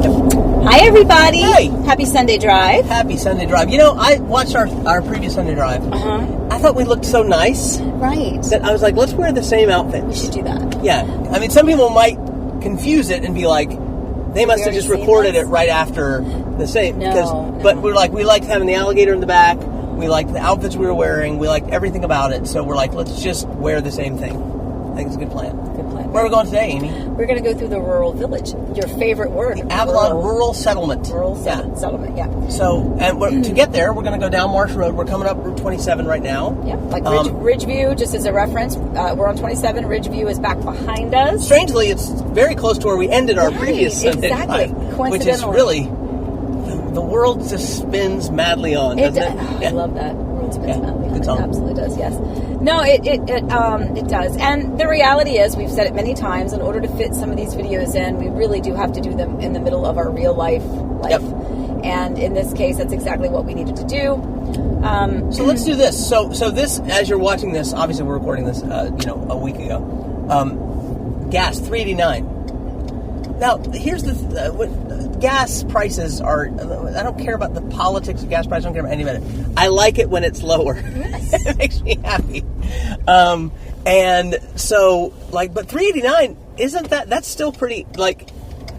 Hi, everybody. Hey. Happy Sunday Drive. Happy Sunday Drive. You know, I watched our previous Sunday Drive. I thought we looked so nice. Right. That I was like, let's wear the same outfits. We should do that. Yeah. I mean, some people might confuse it and be like, they must have just recorded it right after the same. No. But we're like, we liked having the alligator in the back. We liked the outfits we were wearing. We liked everything about it. So we're like, let's just wear the same thing. I think it's a good plan. Good plan. Where are we going today, Amy? We're going to go through the rural village. Your favorite word. The Avalon Rural Settlement. Rural Settlement, yeah. So, and to get there, we're going to go down Marsh Road. We're coming up Route 27 right now. Yeah, like Ridgeview, just as a reference, we're on 27. Ridgeview is back behind us. Strangely, it's very close to where we ended our previous Sunday Drive, which is really, the world just spins madly on, doesn't it? I love that. The world spins madly on. Good song. It absolutely does, yes. No, it does. And the reality is, we've said it many times, in order to fit some of these videos in, we really do have to do them in the middle of our real life. Yep. And in this case, that's exactly what we needed to do. So let's do this. So this, as you're watching this, obviously we're recording this, a week ago. Gas, $3.89. Now, here's gas prices are, I don't care about the politics of gas prices, I don't care about any of it. I like it when it's lower. Yes. It makes me happy. And so, but $3.89, isn't that's still pretty,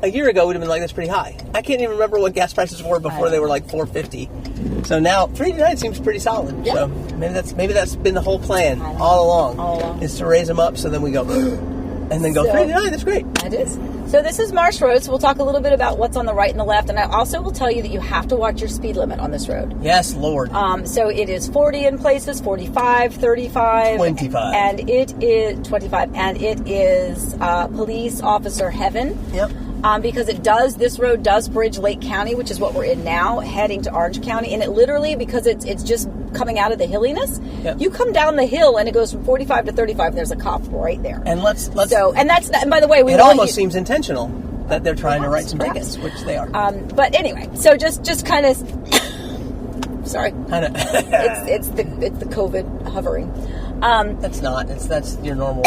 a year ago, we'd have been like, that's pretty high. I can't even remember what gas prices were before they were like $4.50. So now $3.89 seems pretty solid. Yeah. So maybe that's been the whole plan all along, is to raise them up so then we go, and then go $3.89. That's great. It is. So this is Marsh Road, so we'll talk a little bit about what's on the right and the left, and I also will tell you that you have to watch your speed limit on this road. Yes, Lord. So it is 40 in places, 45, 35. 25. And it is 25, and it is police officer heaven. Yep. Because this road does bridge Lake County, which is what we're in now, heading to Orange County, and it literally, because it's just coming out of the hilliness, you come down the hill and it goes from 45 to 35, and there's a cop right there. And and by the way, it almost seems intentional that they're trying to write some tickets, which they are. But anyway, so just kind of, sorry, it's the COVID hovering. That's your normal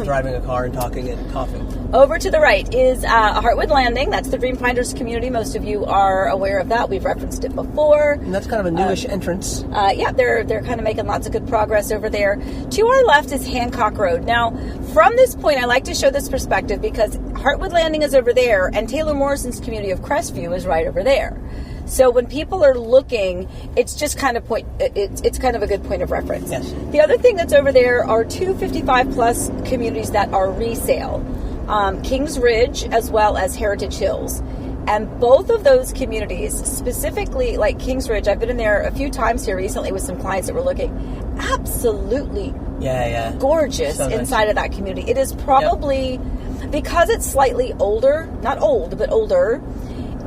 driving a car and talking and coughing. Over to the right is Heartwood Landing. That's the Dream Finders community. Most of you are aware of that. We've referenced it before. And that's kind of a newish entrance. They're kind of making lots of good progress over there. To our left is Hancock Road. Now, from this point, I like to show this perspective because Heartwood Landing is over there, and Taylor Morrison's community of Crestview is right over there. So when people are looking, it's just kind of it's kind of a good point of reference. Yes. The other thing that's over there are two 55-plus communities that are resale. Kings Ridge as well as Heritage Hills. And both of those communities, specifically like Kings Ridge, I've been in there a few times here recently with some clients that were looking absolutely gorgeous inside of that community. It is probably, because it's slightly older, not old, but older,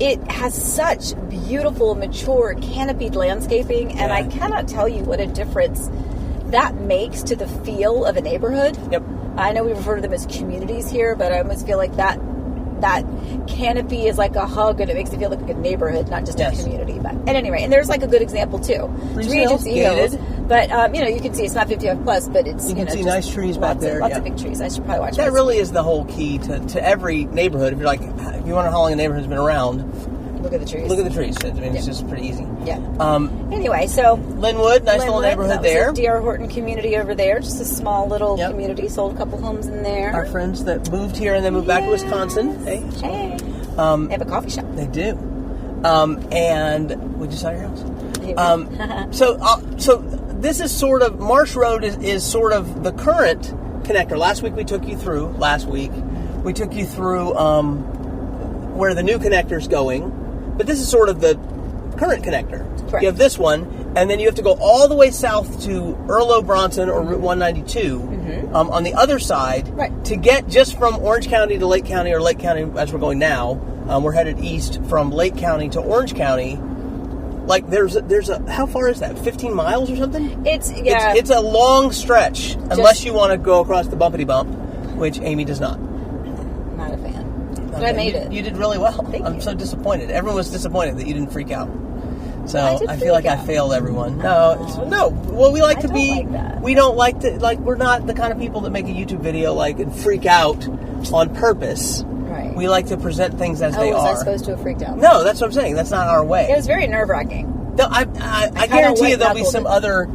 it has such beautiful, mature, canopied landscaping, and I cannot tell you what a difference that makes to the feel of a neighborhood. Yep. I know we refer to them as communities here, but I almost feel like that canopy is like a hug, and it makes it feel like a good neighborhood, not just a community. But at any rate, and there's like a good example too. Regency Hills, but you can see it's not 55 plus, but it's you can see nice trees back there. Lots of big trees. I should probably watch that. Really is the whole key to every neighborhood. If you want to know how long a neighborhood's been around, look at the trees. Look at the trees. I mean, it's just pretty easy. Yeah. Anyway, so Linwood, little neighborhood there. D.R. Horton community over there, just a small little community. Sold a couple homes in there. Our friends that moved here and then moved back to Wisconsin. Hey. They have a coffee shop. They do. And we just saw your house. So this is sort of, Marsh Road is sort of the current connector. Last week we took you through where the new connector's going. But this is sort of the current connector. Correct. You have this one, and then you have to go all the way south to Earlo Bronson or Route 192 on the other side to get just from Orange County to Lake County, or Lake County as we're going now. We're headed east from Lake County to Orange County. Like there's a how far is that? 15 miles or something? It's a long stretch unless you want to go across the bumpity bump, which Amy does not. Not a fan. But I made it. You did really well. Thank you. So disappointed. Everyone was disappointed that you didn't freak out. So I feel like I failed everyone. No. Well, we like to be. Like that. We don't like to. We're not the kind of people that make a YouTube video and freak out on purpose. Right. We like to present things as they are. Was I supposed to have freaked out? No, that's what I'm saying. That's not our way. It was very nerve-wracking. No, I guarantee you there'll be some other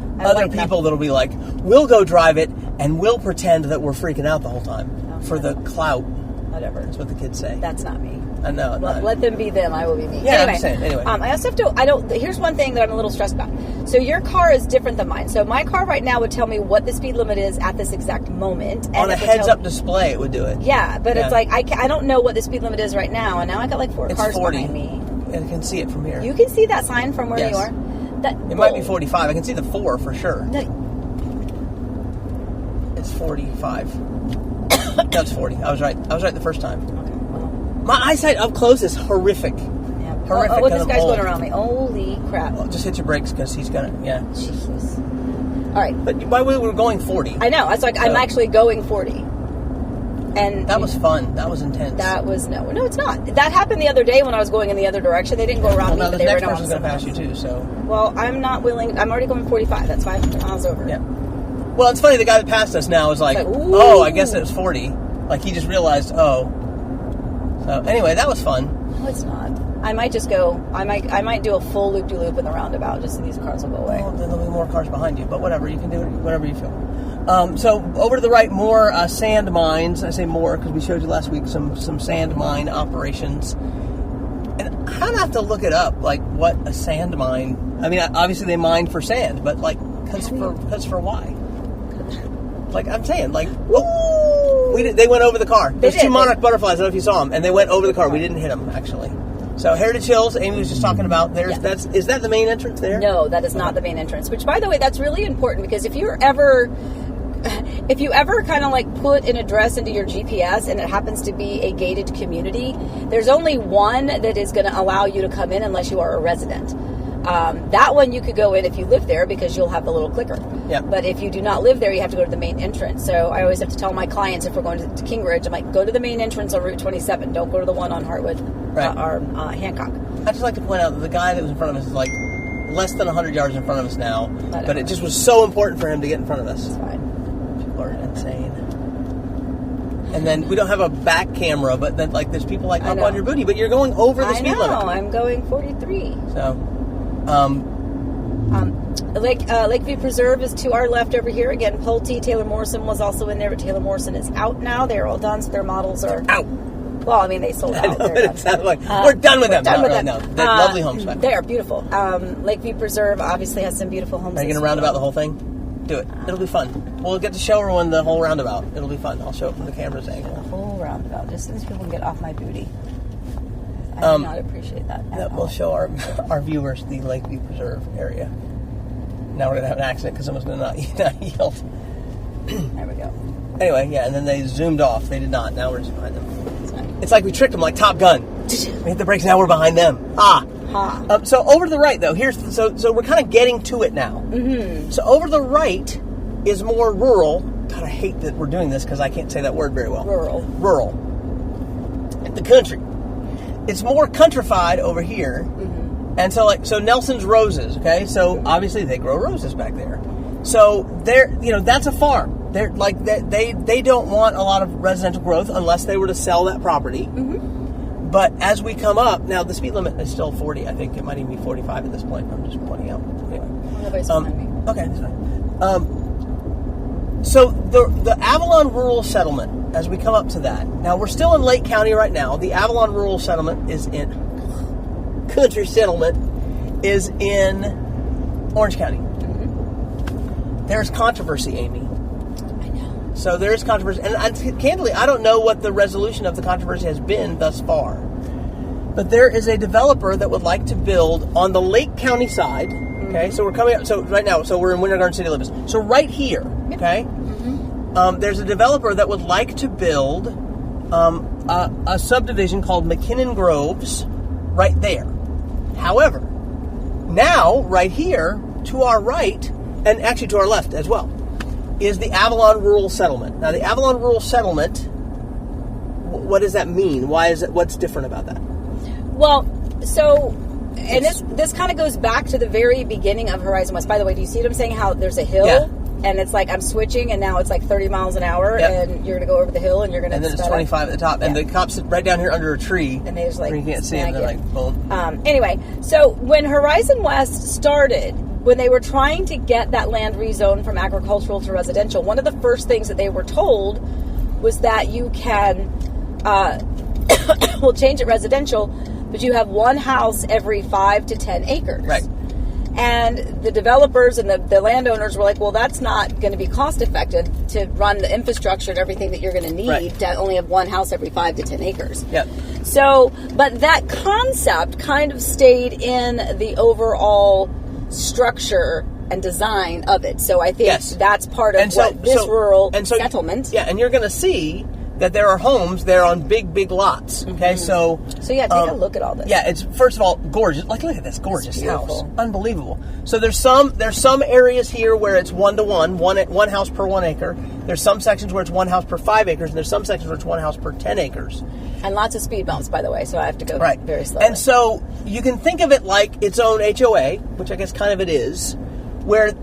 people that'll be like, we'll go drive it and we'll pretend that we're freaking out the whole time for the clout. Whatever. That's what the kids say. That's not me. I know. Let them be them. I will be me. Yeah, anyway, I'm saying. Anyway. I also have to. Here's one thing that I'm a little stressed about. So your car is different than mine. So my car right now would tell me what the speed limit is at this exact moment. And on a heads-up display, it would do it. Yeah, but it's like I don't know what the speed limit is right now, and now I got like 4 cars 40. behind me. And I can see it from here. You can see that sign from where you are. It might be 45. I can see the 4 for sure. No. It's 45. That's 40. I was right. I was right the first time. Okay, well. My eyesight up close is horrific. Yeah. Horrific. Oh, this guy's going around me. Holy crap. Well, just hit your brakes because he's going to, yeah. Jesus. All right. But by the way, we're going 40. I know. It's like I'm actually going 40. And that was fun. That was intense. That was no, it's not. That happened the other day when I was going in the other direction. They didn't go around me, but they the were next person's going to pass you too. So. Well, I'm not willing. I'm already going 45. That's 5 miles over. Yeah. Well, it's funny. The guy that passed us now is like, oh, I guess it was 40. Like he just realized, oh. So anyway, that was fun. No, it's not. I might just go. I might do a full loop-de-loop in the roundabout just so these cars will go away. Well, then there'll be more cars behind you. But whatever, you can do it whatever you feel. So over to the right, more sand mines. I say more because we showed you last week some sand mine operations. And I don't have to look it up, like what a sand mine. I mean, obviously they mine for sand, but like, because for why? Like I'm saying, like they went over the car. There's 2 monarch butterflies. I don't know if you saw them, and they went over the car. We didn't hit them actually. So Heritage Hills, Amy was just talking about. Is that the main entrance there? No, that is not the main entrance. Which, by the way, that's really important because if you ever kind of like put an address into your GPS and it happens to be a gated community, there's only one that is going to allow you to come in unless you are a resident. That one you could go in if you live there because you'll have the little clicker. Yeah. But if you do not live there, you have to go to the main entrance. So I always have to tell my clients if we're going to King Ridge, I'm like, go to the main entrance on Route 27. Don't go to the one on Hartwood or Hancock. I'd just like to point out that the guy that was in front of us is like less than 100 yards in front of us now. But it just was so important for him to get in front of us. It's fine. People are insane. And then we don't have a back camera, but then like there's people like up on your booty, but you're going over the speed limit. I know. I'm going 43. So. Lakeview Preserve is to our left over here. Again, Pulte, Taylor Morrison was also in there, but Taylor Morrison is out now. They're all done, so their models are out. Well, I mean, they sold out. It sounds like we're done with them. Done with them. No, they're lovely homes. They are beautiful. Lakeview Preserve obviously has some beautiful homes. Are you going to roundabout the whole thing? Do it. It'll be fun. We'll get to show everyone the whole roundabout. It'll be fun. I'll show it from the camera's angle. The whole roundabout, just so these people can get off my booty. I do not appreciate that at all. We'll show our viewers the Lakeview Preserve area. Now we're going to have an accident because someone's going to not yield. There we go. Anyway, yeah, and then they zoomed off. They did not. Now we're just behind them. It's like we tricked them like Top Gun. We hit the brakes, now we're behind them. So over to the right, though. So we're kind of getting to it now. Mm-hmm. So over to the right is more rural. God, I hate that we're doing this because I can't say that word very well. Rural. The country. It's more countrified over here. Mm-hmm. And so Nelson's Roses, okay? So obviously they grow roses back there. So that's a farm. They're like they don't want a lot of residential growth unless they were to sell that property. Mm-hmm. But as we come up, now the speed limit is still 40. I think it might even be 45 at this point. I'm just pointing out. Anyway. Nobody's behind me. Okay, that's fine. So the Avalon Rural Settlement, as we come up to that, now we're still in Lake County right now. The Avalon Rural Settlement is in Country Settlement is in Orange County. Mm-hmm. There's controversy, Amy. I know. So there is controversy, and candidly, I don't know what the resolution of the controversy has been thus far. But there is a developer that would like to build on the Lake County side. Okay, so we're coming up. So right now, we're in Winter Garden City Limits. So right here, okay, there's a developer that would like to build a subdivision called McKinnon Groves right there. However, now right here to our right, and actually to our left as well, is the Avalon Rural Settlement. Now the Avalon Rural Settlement, what does that mean? What's different about that? Well, so. And this kind of goes back to the very beginning of Horizon West. By the way, do you see what I'm saying? How there's a hill? and it's like I'm switching, and now it's like 30 miles an hour, and you're going to go over the hill, and you're going to. And then it's 25 at the top, and the cops sit right down here under a tree, and they just like you can't see them. They're like boom. Anyway, so when Horizon West started, when they were trying to get that land rezoned from agricultural to residential, one of the first things that they were told was that you can, we'll change it residential, but you have one house every 5 to 10 acres. Right. And the developers and the landowners were like, well, that's not going to be cost effective to run the infrastructure and everything that you're going to need to only have one house every 5 to 10 acres. Yep. So, but that concept kind of stayed in the overall structure and design of it. So I think that's part of this rural settlement. Yeah, and you're going to see that there are homes there on big lots. Okay, so yeah, take a look at all this. Yeah, it's first of all gorgeous. Like, look at this gorgeous house, unbelievable. So there's some areas here where it's 1-to-1, one house per 1 acre. There's some sections where it's one house per 5 acres, and there's some sections where it's one house per 10 acres. And lots of speed bumps, by the way, so I have to go very slowly. And so you can think of it like its own HOA, which I guess kind of it is, where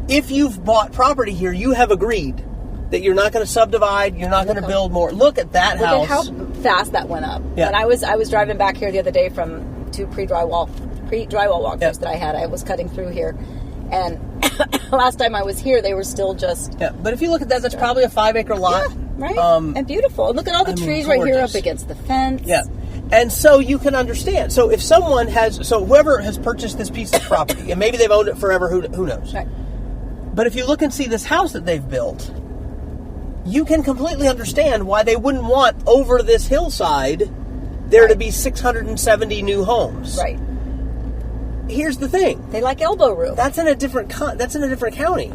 if you've bought property here, you have agreed that you're not going to subdivide, you're not going to build more. Look at that house. Look at how fast that went up. Yeah. When I was driving back here the other day from 2 pre-drywall walkthroughs that I had. I was cutting through here, and last time I was here, they were still just... Yeah, but if you look at that, that's probably a 5-acre lot. Yeah, right? And beautiful. Look at all the trees right here up against the fence. Yeah. And so you can understand. So if someone whoever has purchased this piece of property, and maybe they've owned it forever, who knows? Right. But if you look and see this house that they've built, you can completely understand why they wouldn't want over this hillside there to be 670 new homes. Right. Here's the thing. They like elbow room. That's in a different county.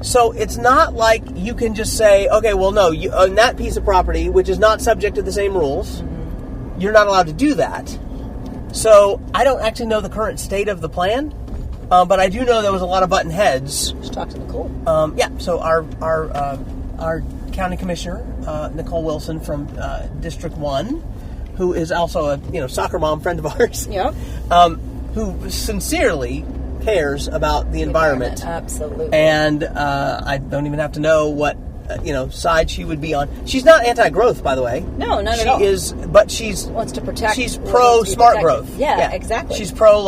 So it's not like you can just say, okay, well, no, you own that piece of property, which is not subject to the same rules. You're not allowed to do that. So I don't actually know the current state of the plan, but I do know there was a lot of button heads. Just talk to Nicole. So our county commissioner, Nicole Wilson from District 1, who is also a soccer mom friend of ours, who sincerely cares about the environment. Absolutely. And I don't even have to know what side she would be on. She's not anti-growth, by the way. No, not at all. She is, but she's wants to protect. She's pro smart growth. Yeah, exactly. She's pro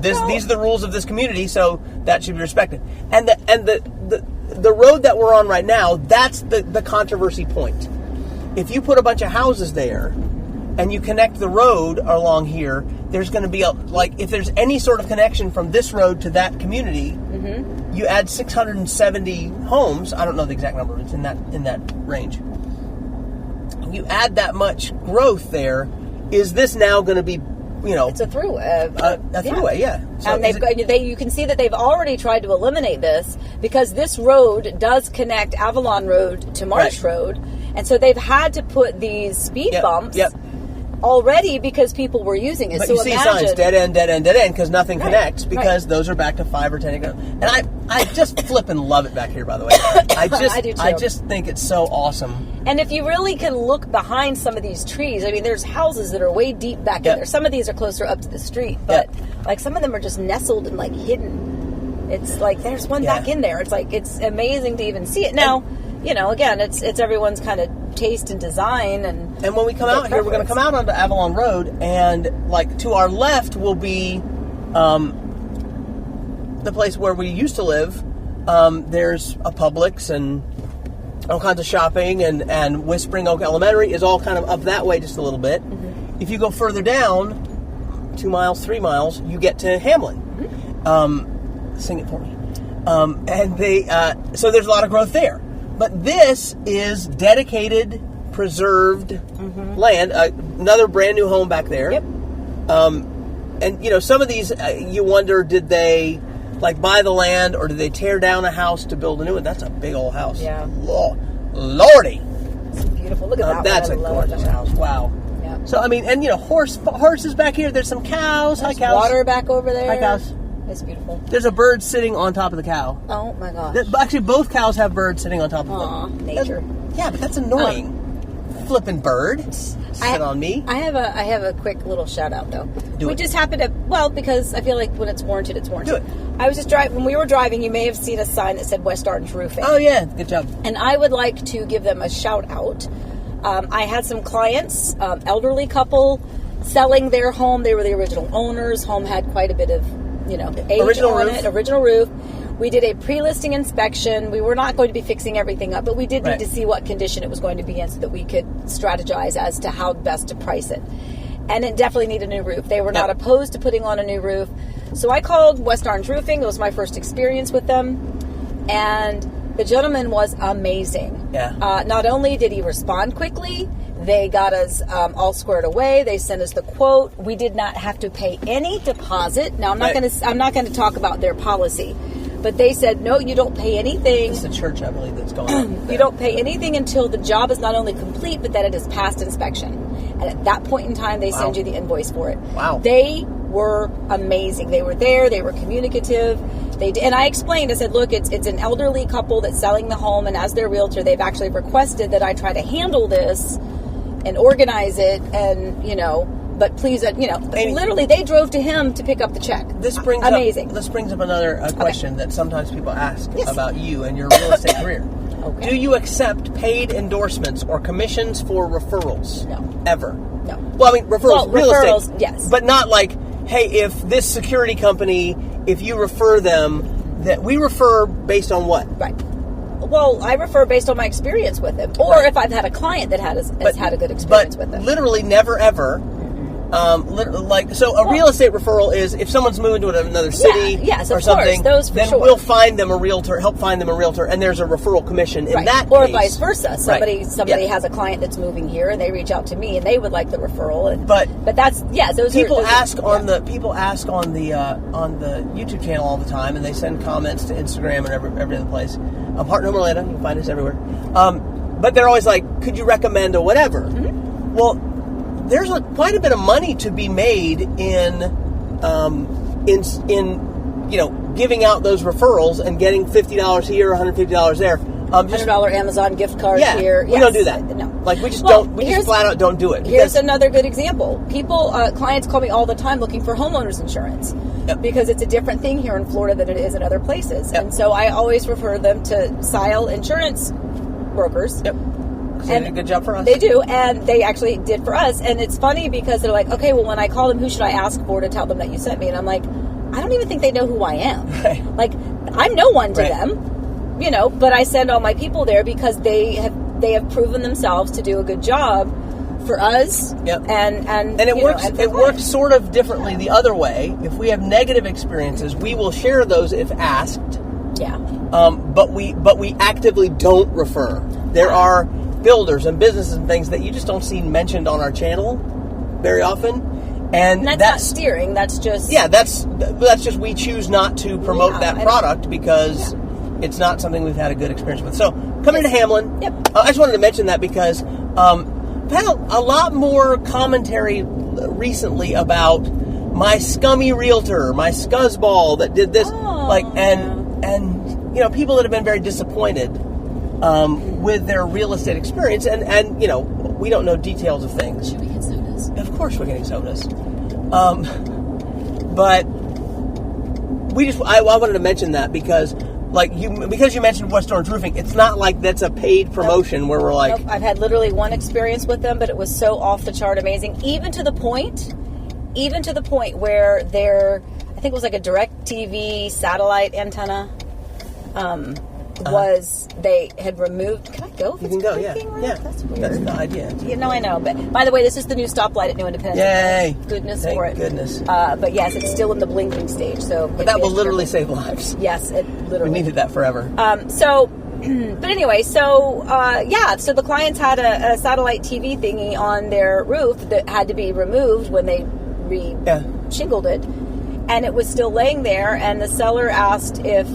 these are the rules of this community, so that should be respected. And the road that we're on right now, that's the controversy point. If you put a bunch of houses there and you connect the road along here, there's going to be if there's any sort of connection from this road to that community, you add 670 homes. I don't know the exact number. It's in that range. You add that much growth there. Is this now going to be, it's a throughway. A throughway, yeah. So and you can see that they've already tried to eliminate this because this road does connect Avalon Road to Marsh Road, and so they've had to put these speed bumps already because people were using it. But so you see signs, dead end, because nothing connects because those are back to 5 or 10 acres. And I just flip and love it back here, by the way. I do too. I just think it's so awesome. And if you really can look behind some of these trees, I mean, there's houses that are way deep back in there. Some of these are closer up to the street, but some of them are just nestled and hidden. It's like there's one back in there. It's like it's amazing to even see it. Now, again, it's everyone's kind of taste and design and when we come out here, we're going to come out onto Avalon Road, and to our left will be the place where we used to live. There's a Publix and all kinds of shopping, and Whispering Oak Elementary is all kind of up that way just a little bit. If you go further down 2 miles, 3 miles, you get to Hamlin. Sing it for me. And so there's a lot of growth there. But this is dedicated, preserved land. Another brand new home back there. Yep. And some of these, you wonder, did they buy the land or did they tear down a house to build a new one? That's a big old house. Yeah. Lordy. It's beautiful. Look at that. That's a gorgeous house. Wow. Yeah. So and horses back here. There's some cows. There's hi cows. Water back over there. Hi cows. It's beautiful. There's a bird sitting on top of the cow. Oh my gosh. Actually, both cows have birds sitting on top of them. Nature. Yeah, but that's annoying. flipping bird. Sit on me. I have a quick little shout out though. We just happened to, because I feel like when it's warranted, it's warranted. Do it. I was just driving, when we were driving, you may have seen a sign that said West Orange Roofing. Oh yeah, good job. And I would like to give them a shout out. I had some clients, elderly couple, selling their home. They were the original owners. Home had quite a bit of, age on it. Original roof. We did a pre-listing inspection. We were not going to be fixing everything up, but we did need to see what condition it was going to be in so that we could strategize as to how best to price it. And it definitely needed a new roof. They were not opposed to putting on a new roof. So I called West Orange Roofing. It was my first experience with them. And the gentleman was amazing. Yeah. Not only did he respond quickly, they got us all squared away. They sent us the quote. We did not have to pay any deposit. Now I'm not going to talk about their policy. But they said, no, you don't pay anything. It's the church, I believe, that's going on. You don't pay anything until the job is not only complete, but that it is past inspection. And at that point in time, they send you the invoice for it. Wow. They were amazing. They were there. They were communicative. And I explained, I said, look, it's an elderly couple that's selling the home. And as their realtor, they've actually requested that I try to handle this and organize it. And, but please, Amy, literally, they drove to him to pick up the check. This brings up another question that sometimes people ask about you and your real estate career. Okay. Do you accept paid endorsements or commissions for referrals? No. Ever? No. Well, I mean, real estate. Yes. But not like, hey, if this security company, if you refer them, that we refer based on what? Right. Well, I refer based on my experience with them, or if I've had a client that has had a good experience with them. But literally never ever. A real estate referral is if someone's moving to another city or something, then we'll find them a realtor, help find them a realtor, and there's a referral commission in that or case. Vice versa. Somebody has a client that's moving here, and they reach out to me, and they would like the referral. But that's those people are, ask on the YouTube channel all the time, and they send comments to Instagram and every other place. Heart and Orlando, you can find us everywhere. But they're always like, could you recommend a whatever? Mm-hmm. Well, there's quite a bit of money to be made in giving out those referrals and getting $50 here, $150 there. $100 Amazon gift card here. We don't do that. No. Like we just don't. We just flat out don't do it. Here's another good example. Clients call me all the time looking for homeowners insurance because it's a different thing here in Florida than it is in other places, and so I always refer them to Sile Insurance brokers. Yep. They did a good job for us. They do, and they actually did for us. And it's funny because they're like, okay, well, when I call them, who should I ask for to tell them that you sent me? And I'm like, I don't even think they know who I am. Right. Like, I'm no one to them, but I send all my people there because they have proven themselves to do a good job for us. Yep. And it works sort of differently the other way. If we have negative experiences, we will share those if asked. Yeah. But we actively don't refer. There are builders and businesses and things that you just don't see mentioned on our channel very often, and that's not steering. That's just that's just we choose not to promote that product because it's not something we've had a good experience with. So coming to Hamlin, I just wanted to mention that because I've had a lot more commentary recently about my scummy realtor, my scuzzball that did this, and people that have been very disappointed with their real estate experience, and we don't know details of things. Should we get sodas? Of course we're getting sodas. But I wanted to mention that because you mentioned West Orange Roofing, it's not like that's a paid promotion where we're like... Nope. I've had literally one experience with them, but it was so off the chart amazing, even to the point where I think it was like a DirecTV satellite antenna, they had removed. Can I go? You can go, yeah. That's weird. That's the idea. I know. But by the way, this is the new stoplight at New Independence. Yay! Goodness Thank for it. Goodness. But yes, it's still in the blinking stage. But that will literally save lives. Yes, it literally. We needed that forever. But anyway, so the clients had a satellite TV thingy on their roof that had to be removed when they re-shingled it, and it was still laying there. And the seller asked if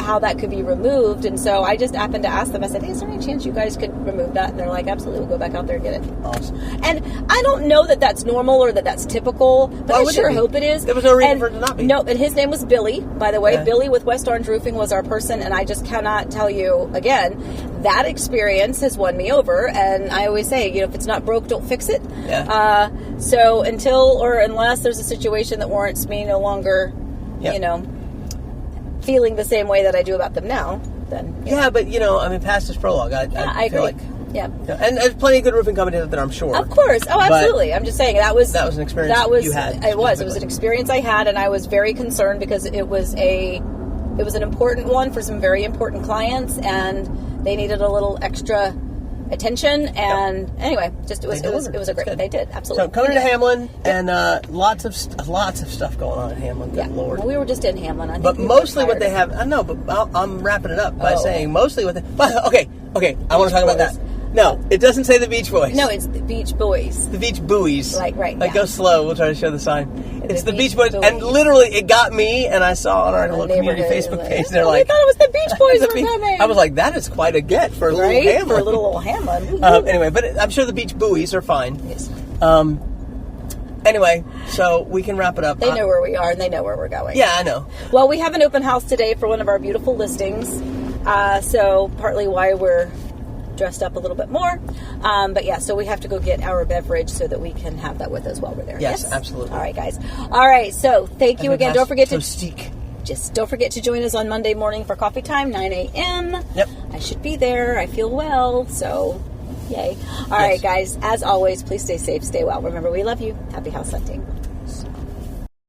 how that could be removed. And so I just happened to ask them. I said, hey, is there any chance you guys could remove that? And they're like, absolutely, we'll go back out there and get it. Awesome. And I don't know that that's normal or that that's typical, but I sure hope it is. There was no reason for it to not be. No, and his name was Billy, by the way. Billy with West Orange Roofing was our person, and I just cannot tell you, again, that experience has won me over. And I always say, if it's not broke, don't fix it. Yeah. So until or unless there's a situation that warrants me no longer, feeling the same way that I do about them now, then... but, past is prologue. I agree. feel like... Yeah. And there's plenty of good roofing companies out there, I'm sure. Of course. Oh, absolutely. I'm just saying that was an experience you had. It was an experience I had, and I was very concerned because it was an important one for some very important clients, and they needed a little extra attention. And anyway, it was a great. They did, absolutely. So coming to Hamlin, and lots of stuff going on in Hamlin. Good Lord. Well, we were just in Hamlin. I think but mostly what they have. I know, but I'm wrapping it up by saying mostly what they. Okay. I want to talk about that. No, it doesn't say the Beach Boys. No, it's the Beach Boys. The Beach Buoys. Go slow. We'll try to show the sign. It's the Beach Boys. And literally, it got me, and I saw on our little community Facebook page, they're like... I thought it was the Beach Boys were coming. I was like, that is quite a get for a little Hamlin. For a little Hamlin. Anyway, but I'm sure the Beach Buoys are fine. Yes. Anyway, so we can wrap it up. They know where we are, and they know where we're going. Yeah, I know. Well, we have an open house today for one of our beautiful listings. So partly why we're dressed up a little bit more. So we have to go get our beverage so that we can have that with us while we're there. Yes, absolutely. All right, guys. All right, so thank you again. Don't forget to join us on Monday morning for coffee time, 9 a.m. Yep. I should be there. I feel well, so yay. All right, guys. As always, please stay safe, stay well. Remember, we love you. Happy house hunting.